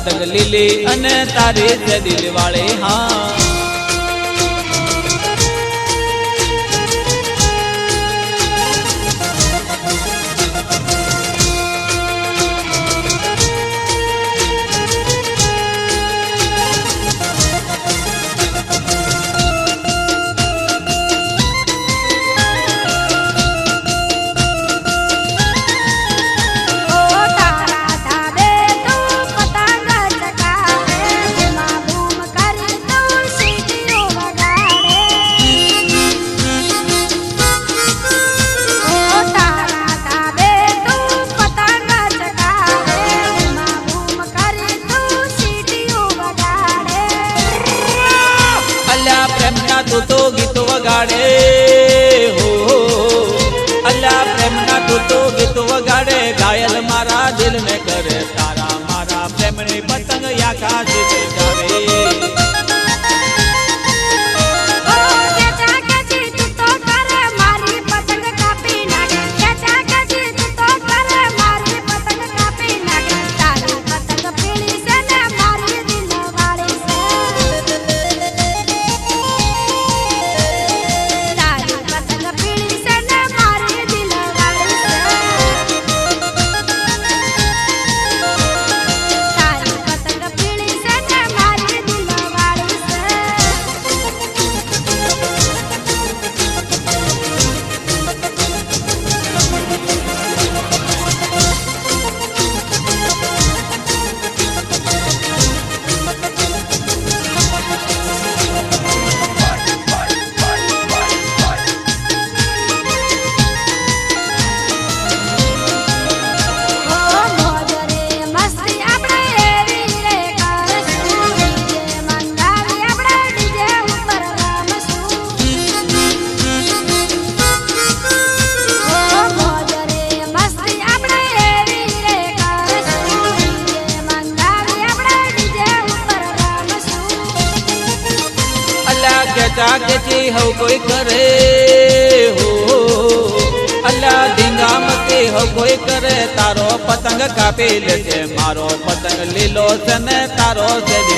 પતંગ લીલી અને તારી છે દિલ વાળી હા તું તો ગીત વગાડે હો અલ્લા પ્રેમના તું તો ગીત વગાડે ઘાયલ મારા દિલ ને કરે તારા મારા પ્રેમની પતંગ આકાશ જાવે जाके हो कोई करे हो अल्लाह धींगा मते हो कोई करे तारो पतंग कापी ले मारो पतंग लीलो से तारो से